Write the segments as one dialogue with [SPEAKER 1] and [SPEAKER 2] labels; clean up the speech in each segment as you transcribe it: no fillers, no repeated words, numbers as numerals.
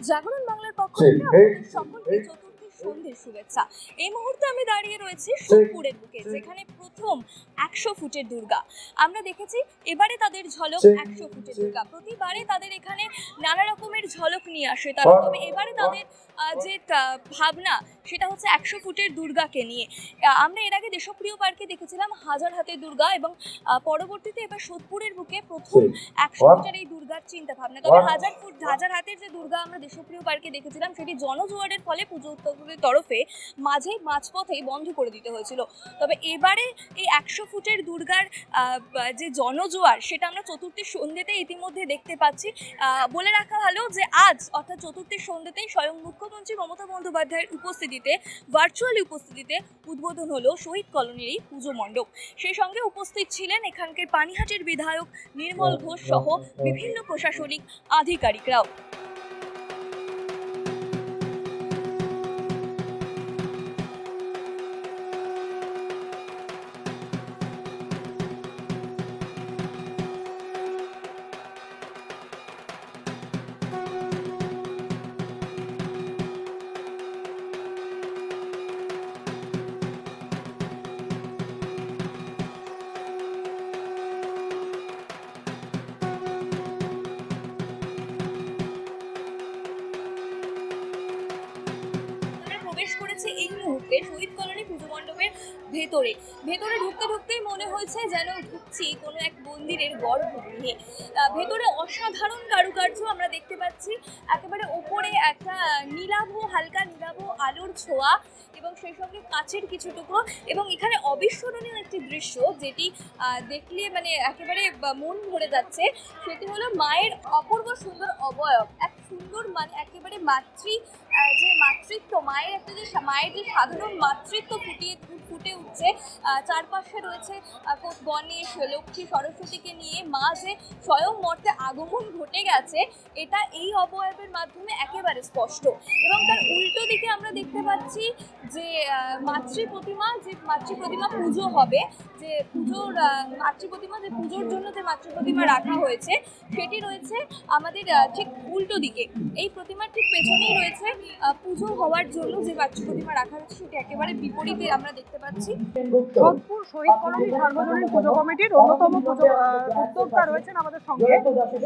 [SPEAKER 1] জাগরণ বাংলার পক্ষ থেকে আপনাদের সকলকে চতুর্থীর সন্ধ্যের শুভেচ্ছা। এই মুহূর্তে আমি দাঁড়িয়ে রয়েছি সোদপুরের বুকে, যেখানে প্রথম 100 ফুটের দুর্গা আমরা দেখেছি। এবারে তাদের ঝলক 100 ফুটের দুর্গা। প্রতিবারে তাদের এখানে নানা রকমের ঝলক নিয়ে আসে তারা, তবে এবারে তাদের যে ভাবনা সেটা হচ্ছে 100 ফুটের দুর্গাকে নিয়ে। আমরা এর আগে দেশপ্রিয় পার্কে দেখেছিলাম হাজার হাতের দুর্গা, এবং পরবর্তীতে এবার সোদপুরের বুকে প্রথম 100 ফুটের এই দুর্গার চিন্তা ভাবনা। তবে হাজার হাতের যে দুর্গা আমরা দেশপ্রিয় পার্কে দেখেছিলাম সেটি জনজোয়ারের ফলে পুজো উত্তরের তরফে মাঝপথেই বন্ধ করে দিতে হয়েছিল। তবে এবারে এই 100 ফুটের দুর্গার যে জনজোয়ার সেটা আমরা চতুর্থীর সন্ধ্যেতে ইতিমধ্যে দেখতে পাচ্ছি। বলে রাখা ভালো যে আজ অর্থাৎ চতুর্থীর সন্ধ্যেতেই স্বয়ং মুখ্যমন্ত্রী মমতা বন্দ্যোপাধ্যায়ের উপস্থিতিতে, ভার্চুয়ালি উপস্থিতিতে উদ্বোধন হলো শহীদ কলোনির এই পুজো মণ্ডপ। সেই সঙ্গে উপস্থিত ছিলেন এখানকার পানিহাটির বিধায়ক নির্মল ঘোষ সহ বিভিন্ন প্রশাসনিক আধিকারিকরাও। প্রবেশ করেছে এই মুহূর্তে শহীদ কলোনি পুজো মণ্ডপের ভেতরে ঢুকতেই মনে হয়েছে যেন ঢুকছি কোনো এক মন্দিরের গর্ভগৃহে। ভেতরে অসাধারণ কারুকার্য আমরা দেখতে পাচ্ছি। একেবারে ওপরে একটা হালকা নীলাভ আলোর ছোঁয়া, এবং সেই সঙ্গে কাচের কিছু টুকরো, এবং এখানে অবিস্মরণীয় একটি দৃশ্য যেটি দেখলে মানে একেবারে মন ভরে যাচ্ছে। সেটি হলো মায়ের অপূর্ব সুন্দর অবয়ব, এক সুন্দর মানে একেবারে মাতৃত্ব, মায়ের যে সাধারণ মাতৃত্ব ফুটে উঠছে। চারপাশে রয়েছে গণেশ, লক্ষ্মী, সরস্বতীকে নিয়ে মা যে স্বয়ং মর্তে আগমন ঘটে গেছে, এটা এই অবয়বের মাধ্যমে একেবারে স্পষ্ট। এবং তার উল্টো দিকে আমরা দেখতে পাচ্ছি যে মাতৃ প্রতিমা পুজো হবে, যে পুজোর জন্য যে মাতৃ প্রতিমা রাখা হয়েছে সেটি রয়েছে আমাদের ঠিক উল্টো দিকে। এই প্রতিমার ঠিক পেছনেই রয়েছে পুজো হওয়ার জন্য যে মাতৃ প্রতিমা রাখা হয়েছে সেটি একেবারে বিপরীতে আমরা দেখতে পাচ্ছি।
[SPEAKER 2] সোদপুর শহীদ কলোনি সার্বজনীন পুজো কমিটির অন্যতম উদ্যোক্তা রয়েছেন আমাদের সঙ্গে।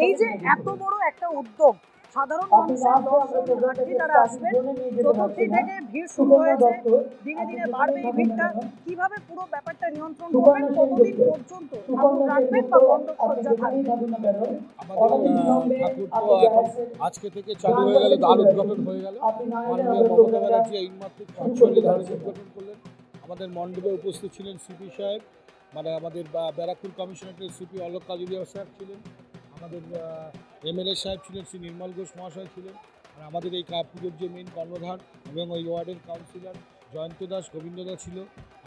[SPEAKER 2] এই যে এত বড় একটা উদ্যোগ, সাধারণ মানুষের দর্শনার্থী যারা আসবেন, চতুর্থী থেকে ভিড় শুরু হয়েছে, দিনে দিনে বাড়বে এই ভিড়টা। কিভাবে পুরো ব্যাপারটা নিয়ন্ত্রণ করবেন, কতদিন পর্যন্ত ঠাকুর রাখবেন বা মণ্ডপ সজ্জা থাকবে?
[SPEAKER 3] আজকে থেকে চালু হয়ে গেল, দ্বার উদ্ঘাটন হয়ে গেল। মাননীয় মমতা ব্যানার্জি এইমাত্র ভার্চুয়ালি দ্বার উদ্ঘাটন করলেন। আমাদের মণ্ডপে উপস্থিত ছিলেন সিপি সাহেব, মানে আমাদের ব্যারাকপুর কমিশনারেটের সিপি অলোক কাজুরিয়া সাহেব ছিলেন, আমাদের এমএলএ সাহেব ছিলেন, শ্রী নির্মল ঘোষ মহাশয় ছিলেন, আর আমাদের এই পুজোর যে মেন কর্ণধার এবং ওই ওয়ার্ডের কাউন্সিলর জয়ন্ত দাস, গোবিন্দ দাস ছিল,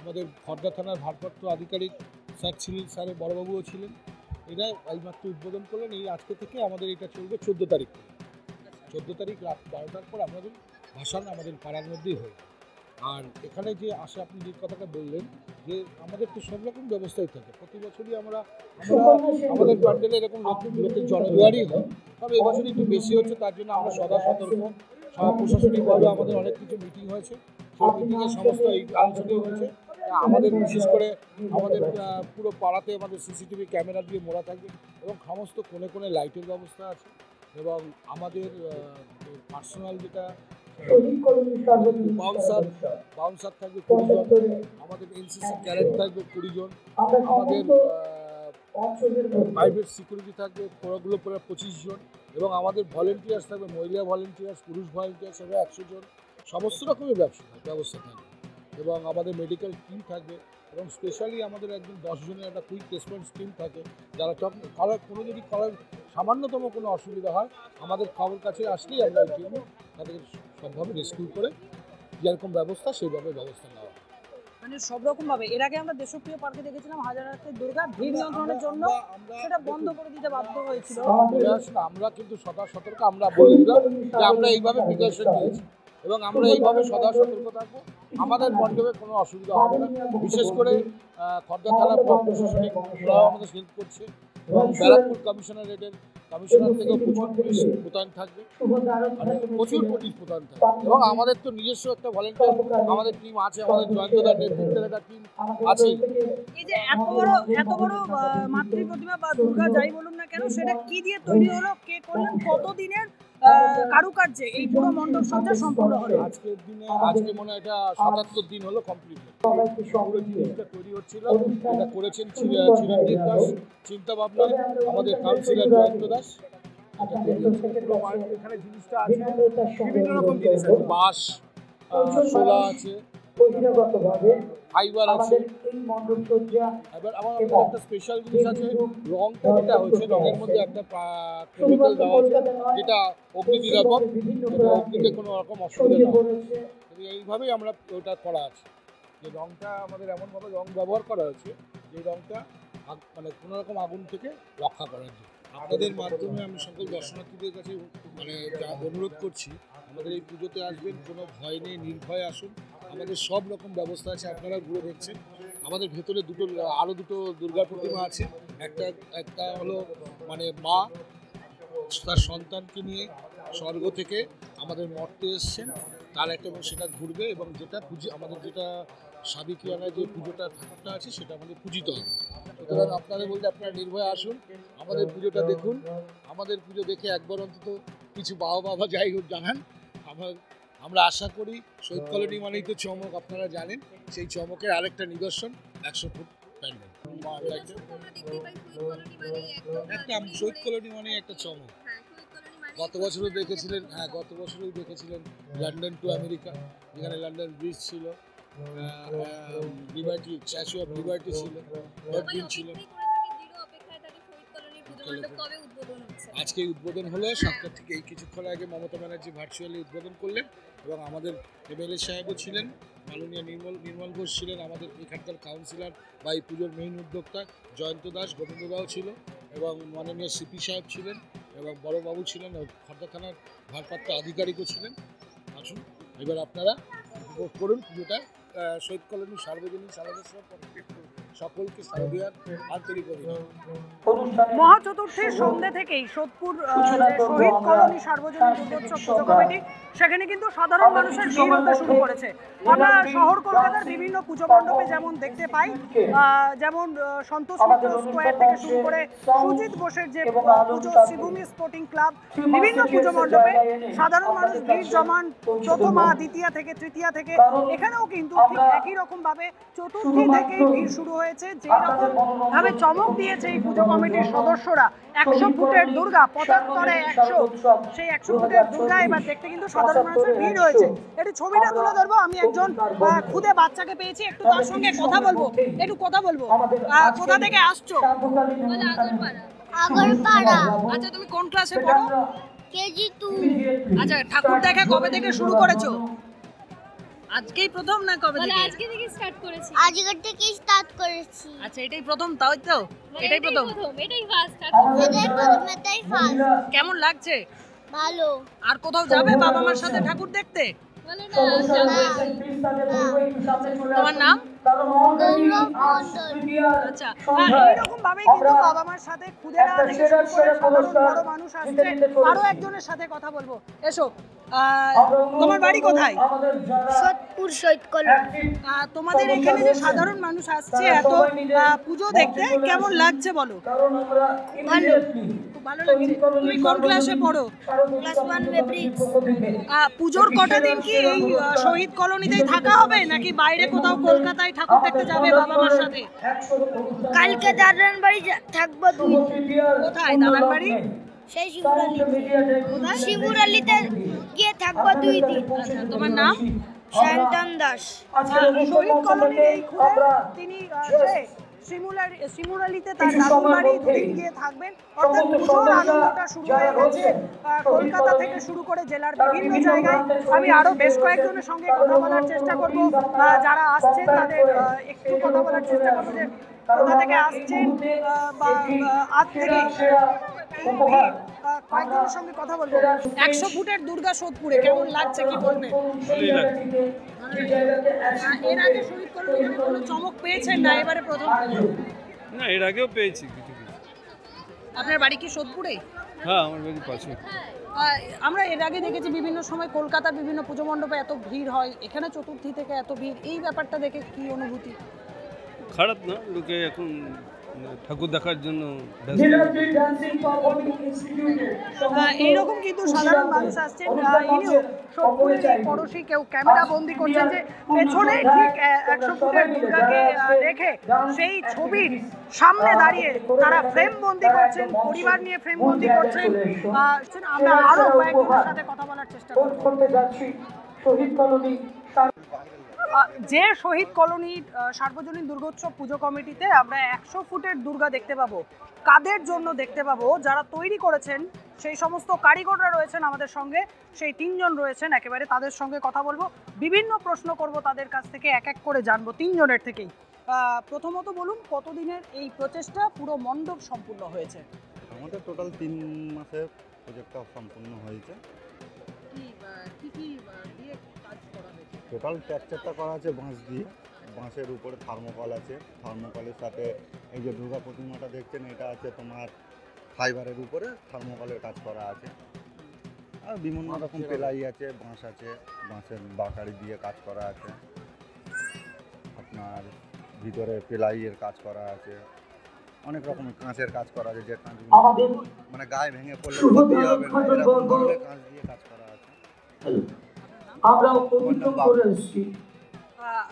[SPEAKER 3] আমাদের খড়দা থানার ভারপ্রাপ্ত আধিকারিক স্যার ছিলেন, স্যারের বড়বাবুও ছিলেন। এরা এইমাত্র উদ্বোধন করলেন। এই আজকে থেকে আমাদের এটা চলবে 14 তারিখ। 14 তারিখ রাত 12টার পর আমাদের ভাসান আমাদের পাড়ার মধ্যেই হয়। আর এখানে যে আসে, আপনি যে কথাটা বললেন যে আমাদের তো সব রকম ব্যবস্থাই থাকে। প্রতি বছরই আমরা আমাদের প্যান্ডেলে এরকম লোকের জনজোয়ারই হয়, তবে এবছর একটু বেশি হচ্ছে। তার জন্য আমরা সদা সতর্ক। প্রশাসনিকভাবে আমাদের অনেক কিছু মিটিং হয়েছে, সেই মিটিংয়ে সমস্ত এই আলোচনাই হয়েছে। আমাদের বিশেষ করে আমাদের পুরো পাড়াতে আমাদের সিসিটিভি ক্যামেরা দিয়ে মোড়া থাকবে, এবং সমস্ত কোণে কোণে লাইটের ব্যবস্থা আছে, এবং আমাদের পার্সোনাল যেটা বাউন্সার থাকবে 20 জন, আমাদের এনসিসি ক্যাডেট থাকবে 20 জন, আমাদের প্রাইভেট সিকিউরিটি থাকবে ওগুলো পরে 25 জন, এবং আমাদের ভলেন্টিয়ার্স থাকবে, মহিলা ভলেন্টিয়ার্স, পুরুষ ভলেন্টিয়ার্স হবে 100 জন। সমস্ত রকমের ব্যবস্থা থাকবে, এবং আমাদের মেডিকেল টিম থাকবে, এবং স্পেশালি আমাদের একজন 10 জনের একটা কুইক রেসপন্স টিম থাকে, যারা যদি সামান্যতম কোনো অসুবিধা হয় আমাদের খবর কাছে আসলেই আমরা ওই টিম তাদেরকে সবভাবে রেস্কিউ করে যেরকম ব্যবস্থা সেইভাবে ব্যবস্থা নেওয়া।
[SPEAKER 2] মানে সব রকম ভাবে এর আগে আমরা দেশপ্রিয় পার্কে দেখেছিলাম হাজার হাজার দুর্গা ভিড় নিয়ন্ত্রণের জন্য সেটা বন্ধ করে দিতে বাধ্য হয়েছিল।
[SPEAKER 3] আমরা কিন্তু সদা সতর্ক। আমরা বলে দিলাম যে আমরা এইভাবে প্রিকশন নিয়েছি, এবং আমরা এইভাবে সদা সতর্ক থাকবো। আমাদের মণ্ডপে কোনো অসুবিধা হবে না। বিশেষ করে খড়দা থানা প্রশাসনিক আমাদের হেল্প করছে, এবং ব্যারাকপুর কমিশনারেটের কমিশনার থেকেও প্রচুর পুলিশ মোতায়েন থাকবে, মানে প্রচুর পুলিশ মোতায়েন থাকবে। এবং আমাদের তো নিজস্ব একটা ভলেন্টিয়ার আমাদের টিম আছে, আমাদের জয়ন্তদার নেতৃত্বের একটা টিম আছে।
[SPEAKER 2] এই যে এত বড় মাতৃ প্রতিমা বা দুর্গা যাই বলুন না কেন, সেটা কি দিয়ে তৈরি হলো, কে করলেন, কতদিনের কারুকার্যে এই পুরো মণ্ডপ সজ্জা সম্পূর্ণ হলো?
[SPEAKER 3] আজকে মনে হয় এটা ৭৭ দিন হলো কমপ্লিট। পুরো জিনিসটা তৈরি হচ্ছিল, এটা করেছেন চিরঞ্জিত দাস চিন্তা ভাবনায়, আমাদের কাউন্সিলর জয়ন্ত দাস। এখানে জিনিসটা আছে, বিভিন্ন রকম জিনিস আছে, বাঁশ, শোলা আছে, ফাইবার আছে। এবার আমার একটা স্পেশাল জিনিস আছে, রংটা যেটা হচ্ছে, রঙের মধ্যে একটা কেমিক্যাল দেওয়া আছে যেটা অগ্নি নিরাপদ, যেটা অগ্নিতে কোনো রকম অসুবিধা না হয়। এইভাবেই আমরা ওটা করা আছে, যে রংটা আমাদের এমনভাবে রং ব্যবহার করা হয়েছে যে রংটা মানে কোনো রকম আগুন থেকে রক্ষা করার জন্য। আপনাদের মাধ্যমে আমি সকল দর্শনার্থীদের কাছে মানে অনুরোধ করছি, আমাদের এই পুজোতে আসবেন, কোনো ভয় নেই, নির্ভয়ে আসুন। আমাদের সব রকম ব্যবস্থা আছে, আপনারা ঘুরে দেখছেন। আমাদের ভেতরে আরও দুটো দুর্গা প্রতিমা আছে। একটা হলো মানে মা তার সন্তানকে নিয়ে স্বর্গ থেকে আমাদের মর্তে এসছেন, তার একটা, এবং সেটা ঘুরবে, এবং যেটা আমাদের যেটা সাবিকিয়ানায় যে পুজোটা ঠাকুরটা আছে সেটা আমাদের পূজিত হবে। সুতরাং আপনাদের বলতে আপনারা নির্ভয়ে আসুন, আমাদের পুজোটা দেখুন। আমাদের পুজো দেখে একবার অন্তত কিছু বাবা যাই হোক জানান। আমরা আশা করি শহীদ কলোনি মানেই তো চমক, আপনারা জানেন, সেই চমকের আরেকটা নিদর্শন 100 ফুট প্যান্ডেল। একটা শহীদ কলোনি মানে একটা চমক। গত বছরও দেখেছিলেন লন্ডন টু আমেরিকা, যেখানে লন্ডন ব্রিজ ছিল, লিবার্টি, স্ট্যাচু অফ লিবার্টি ছিল, ছিল। আজকে উদ্বোধন হলো 7টা থেকে, এই কিছুক্ষণ আগে মমতা ব্যানার্জি ভার্চুয়ালি উদ্বোধন করলেন, এবং আমাদের এমএলএ সাহেবও ছিলেন, মাননীয় নির্মল ঘোষ ছিলেন, আমাদের এখানকার কাউন্সিলর বা এই পুজোর মেইন উদ্যোক্তা জয়ন্ত দাস, গোবিন্দদাও ছিল, এবং মাননীয় সিপি সাহেব ছিলেন, এবং বড়বাবু ছিলেন, খর্দা থানার ভারপ্রাপ্ত আধিকারিকও ছিলেন। আসুন এবার আপনারা উপভোগ করুন পুজোটা। শহীদ কলোনি সার্বজনীন সমাবেশের সকলকে শারদীয়ার আন্তরিক অভিনন্দন।
[SPEAKER 2] মহাচতুর্থীর সন্ধ্যে থেকেই সোদপুর শহীদ কলোনি সার্বজনীন দুর্গোৎসব পুজো কমিটি, সেখানে কিন্তু সাধারণ মানুষের ভিড় হতে শুরু করেছে। আমরা শহর কলকাতার বিভিন্ন পুজো মণ্ডপে যেমন দেখতে পাই, যেমন সন্তোষ মিত্র স্কোয়ার থেকে শুরু করে সুজিত বোসের যে পুজো, শ্রীভূমি স্পোর্টিং ক্লাব, বিভিন্ন পুজো মণ্ডপে সাধারণ মানুষ ভিড় জমান প্রথমা, দ্বিতীয়া থেকে তৃতীয়া থেকে। এখানেও কিন্তু ঠিক একই রকম ভাবে চতুর্থী থেকেই ভিড় শুরু হয়েছে। যে রকম ভাবে চমক দিয়েছে এই পুজো কমিটির সদস্যরা, 100 ফুটের দুর্গা, 75-এ 100, সেই 100 ফুটের দুর্গা এবার দেখতে কিন্তু সাধারণ মানুষের ভিড় হয়েছে। একটু ছবিটা তুলে ধরবো। আমি একজন খুদে বাচ্চাকে পেয়েছি, একটু তার সঙ্গে কথা বলবো। কোথা থেকে আসছো?
[SPEAKER 4] আগরপাড়া।
[SPEAKER 2] আচ্ছা, তুমি কোন ক্লাসে পড়ো?
[SPEAKER 4] কেজি 2।
[SPEAKER 2] আচ্ছা, ঠাকুর দেখা কবে থেকে শুরু করেছো? আজকেই প্রথম না কবে থেকে?
[SPEAKER 1] আজকে থেকে স্টার্ট করেছি।
[SPEAKER 4] আজকের থেকে স্টার্ট করেছি।
[SPEAKER 2] আচ্ছা, এটাই প্রথম? তাই তো, এটাই প্রথম,
[SPEAKER 1] এটাই ফার্স্ট।
[SPEAKER 4] এটাই ফার্স্ট।
[SPEAKER 2] কেমন লাগছে?
[SPEAKER 4] ভালো।
[SPEAKER 2] আর কোথাও যাবে বাবা মার সাথে ঠাকুর দেখতে? তোমার নাম? আচ্ছা, এইরকম ভাবে কিন্তু বাবা মার সাথে খুদেরা থেকে শুরু করে সাধারণ বড় মানুষ আসছে। আরো একজনের সাথে কথা বলবো, এসো। তোমার বাড়ি কোথায়?
[SPEAKER 4] সোদপুর শহীদ কলোনি।
[SPEAKER 2] তোমাদের এখানে যে সাধারণ মানুষ আসছে এত পুজো দেখতে, কেমন লাগছে বলো?
[SPEAKER 4] ভালো।
[SPEAKER 2] খুব ভালো লাগছে। তুমি কোন ক্লাসে পড়ো?
[SPEAKER 4] Class 1 metric.
[SPEAKER 2] পুজোর কটা দিন কি এই শহীদ কলোনিতেই থাকা হবে, নাকি বাইরে কোথাও কলকাতায় ঠাকুর দেখতে যাবে বাবা মার সাথে?
[SPEAKER 4] কালকে দাদার বাড়ি থাকবো 2 দিন।
[SPEAKER 2] কোথায় দাদার বাড়ি?
[SPEAKER 4] সেই শিবুরালিতে গিয়ে থাকবো 2 দিন।
[SPEAKER 2] আচ্ছা, তোমার নাম?
[SPEAKER 4] শান্তন দাস।
[SPEAKER 2] শহীদ কলোনির এই খুদে তিনি শিমুরালিতে তার দাদুর বাড়ি 2 দিন গিয়ে থাকবেন। অর্থাৎ পুজোর আনন্দটা শুরু হয়ে গেছে কলকাতা থেকে শুরু করে জেলার বিভিন্ন জায়গায়। আমি আরো বেশ কয়েকজনের সঙ্গে কথা বলার চেষ্টা করব, যারা আসছে তাদের একটু কথা বলার চেষ্টা করবো যে কোথা থেকে আসছেন বা আজ থেকে কয়েকজনের সঙ্গে কথা বলবো। 100 ফুটের দুর্গা সোদপুরে কেমন লাগছে, কি বলবেন? এর আগে শহীদ কলোনিতে কোনো চমক পেয়েছেন না, এবারে প্রথম?
[SPEAKER 5] না, এর আগেও পেয়েছি কিছু।
[SPEAKER 2] আপনার বাড়ি কি সোদপুরে?
[SPEAKER 3] হ্যাঁ আমার বাড়ির পাশে।
[SPEAKER 2] আমরা এর আগে দেখেছি বিভিন্ন সময় কলকাতার বিভিন্ন পুজো মণ্ডপে এত ভিড় হয়, এখানে চতুর্থী থেকে এত ভিড়, এই ব্যাপারটা দেখে কি অনুভূতি?
[SPEAKER 5] খারাপ না, লোকে এখন ঠাকুর দেখার জন্য ব্যস্ত।
[SPEAKER 2] এইরকম কিন্তু সাধারণ মানুষ আসছেন, ইনিও সোদপুরের এই পড়শি, কেউ ক্যামেরা বন্দি করছেন যে পেছনে ঠিক 100 ফুটের দুর্গাকে রেখে সেই ছবির সামনে দাঁড়িয়ে তারা ফ্রেম বন্দি করছেন, পরিবার নিয়ে ফ্রেম বন্দি করছেন। আমরা আরো কয়েকজনের সাথে কথা বলার চেষ্টা করব। যে শহীদ কলোনির সার্বজনীন দুর্গোৎসব পুজো কমিটিতে আমরা 100 ফুটের দুর্গা দেখতে পাবো, কাদের জন্য দেখতে পাবো? যারা তৈরি করেছেন সেই সমস্ত কারিগররা রয়েছেন আমাদের সঙ্গে, সেই 3 জন রয়েছেন একেবারে, তাদের সঙ্গে কথা বলবো, বিভিন্ন প্রশ্ন করব তাদের কাছ থেকে, এক এক করে জানবো 3 জনের থেকেই। প্রথমত বলুন, কতদিনের এই প্রচেষ্টা, পুরো মণ্ডপ সম্পূর্ণ হয়েছে?
[SPEAKER 6] আমাদের টোটাল 3 মাসে প্রজেক্টটা সম্পূর্ণ হয়েছে। টোটাল টেক্সচারটা করা আছে বাঁশ দিয়ে, বাঁশের উপরে থার্মোকল আছে, থার্মোকলের সাথে এই যে দুর্গা প্রতিমাটা দেখছেন এটা আছে তোমার ফাইবারের উপরে থার্মোকলের কাজ করা আছে। আর বিভিন্ন রকম পেলাই আছে, বাঁশ আছে, বাঁশের বাকারি দিয়ে কাজ করা আছে, আপনার ভিতরে পেলাইয়ের কাজ করা আছে, অনেক রকমের কাঁচের কাজ করা আছে, যে কাঁচগুলো মানে গায়ে ভেঙে পড়লে ক্ষতি হবে না, এরকম ধরনের কাঁচ দিয়ে কাজ করা আছে।
[SPEAKER 7] আমরা পবিত্র করে এসেছি।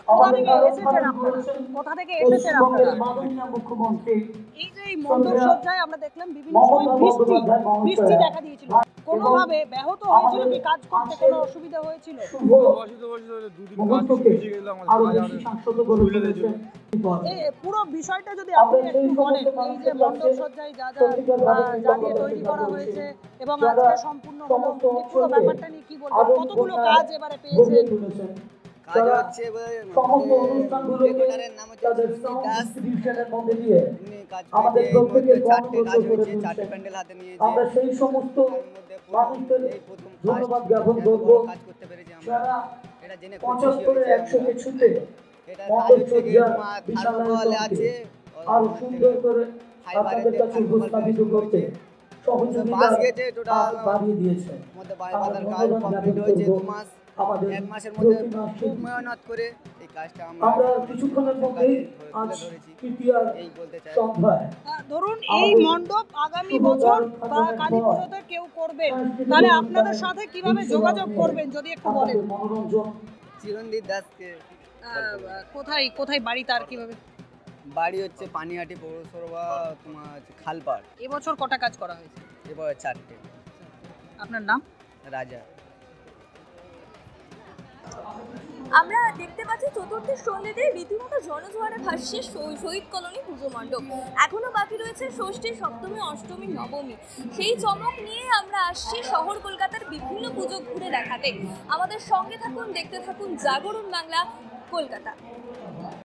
[SPEAKER 2] কোথা থেকে এসেছেন আপনারা?
[SPEAKER 7] মাননীয় মুখ্যমন্ত্রী
[SPEAKER 2] এই যে এই মণ্ডপ সজ্জায় আমরা দেখলাম বিভিন্ন সময় বৃষ্টি দেখা দিয়েছিল, কোনোভাবে ব্যাহত হয়েছিল কি? কাজ করতে কোনো অসুবিধা হয়েছিল? এই পুরো বিষয়টা যদি আপনি একটু বলেন, এই যে মণ্ডপ সজ্জায় যা দিয়ে তৈরি করা হয়েছে এবং আজকে সম্পূর্ণ হলো, এই পুরো ব্যাপারটা নিয়ে কি বলবেন? কতগুলো কাজ এবারে পেয়েছেন?
[SPEAKER 8] কাজ হচ্ছে
[SPEAKER 7] সমস্ত অনুষ্ঠানগুলো
[SPEAKER 8] নাম
[SPEAKER 7] তাদের সাউন্ড ডিস্ট্রিবিউশনের মধ্যে দিয়ে আমাদের
[SPEAKER 8] কাজ
[SPEAKER 7] প্রত্যেকের
[SPEAKER 8] 4টে কাজ হয়েছে, 4টে প্যান্ডেল হাতে নিয়েছে।
[SPEAKER 7] আমরা সেই সমস্ত মানুষদের ধন্যবাদ জ্ঞাপন করব
[SPEAKER 8] কাজ করতে পেরেছি আমরা,
[SPEAKER 7] যারা
[SPEAKER 8] এটা জেনে
[SPEAKER 7] 75-100 ছুটে
[SPEAKER 8] এটা
[SPEAKER 7] মণ্ডপ
[SPEAKER 8] কাজ হচ্ছে
[SPEAKER 7] সজ্জা বিশাল
[SPEAKER 8] থার্মোকল আছে,
[SPEAKER 7] আরো সুন্দর করে আপনাদের কাছে উপস্থাপিত করতে সহযোগিতা
[SPEAKER 8] বাস গেছে টোটাল
[SPEAKER 7] বাড়িয়ে দিয়েছে।
[SPEAKER 8] মধ্যে বাঁধার কাজ কমপ্লিট হয়েছে 2 মাস,
[SPEAKER 7] আমাদের
[SPEAKER 8] 1 মাসের মধ্যে
[SPEAKER 7] প্রতিমাসে
[SPEAKER 8] খুব মেহনত করে এই কাজটা
[SPEAKER 7] আমরা কিছুক্ষণের মধ্যেই আজ তৃতীয়ার
[SPEAKER 8] এই বলতে চাই।
[SPEAKER 7] সন্ধ্যায়
[SPEAKER 2] ধরুন এই মণ্ডপ আগামী বছর বা কালী পুজোতে কেউ করবেন, তাহলে আপনাদের সাথে কিভাবে যোগাযোগ করবেন যদি একটু বলেন?
[SPEAKER 7] মনোরঞ্জন
[SPEAKER 8] চিরঞ্জিত দাসকে।
[SPEAKER 2] কোথায় কোথায় বাড়ি তার, কিভাবে?
[SPEAKER 8] বাড়ি হচ্ছে পানিহাটি পৌরসভা, তোমার হচ্ছে খালপাড়।
[SPEAKER 2] এবছর কটা কাজ করা হয়েছে?
[SPEAKER 8] এবার 4টে।
[SPEAKER 2] আপনার নাম?
[SPEAKER 8] রাজা।
[SPEAKER 1] আমরা দেখতে পাচ্ছি চতুর্থীর সন্ধ্যেতে রীতিমতো জনজোয়ারে ভাসছে শহীদ কলোনি পুজো মণ্ডপ। এখনো বাকি রয়েছে ষষ্ঠী, সপ্তমী, অষ্টমী, নবমী। সেই চমক নিয়ে আমরা আসছি শহর কলকাতার বিভিন্ন পুজো ঘুরে দেখাতে। আমাদের সঙ্গে থাকুন, দেখতে থাকুন জাগরণ বাংলা, কলকাতা।